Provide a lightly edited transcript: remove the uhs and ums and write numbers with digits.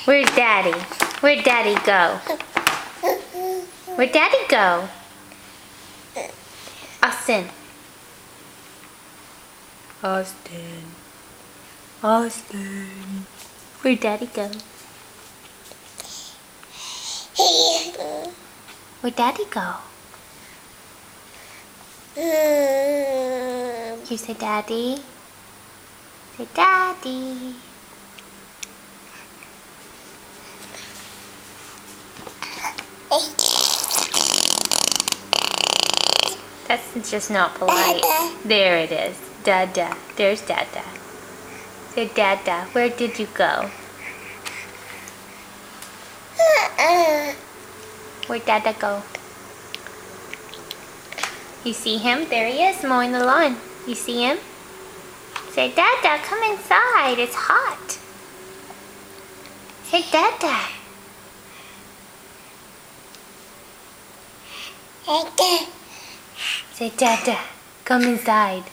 Where's Daddy? Where'd Daddy go? Where'd Daddy go? Austin. Austin. Austin. Where'd Daddy go? Where'd Daddy go? You say Daddy. Say Daddy. That's just not polite. There it is. Dada. There's Dada. Say Dada. Where did you go? Where'd Dada go? You see him? There he is, mowing the lawn. You see him? Say, Dada, come inside. It's hot. Say, Dada. Say, Dada, come inside.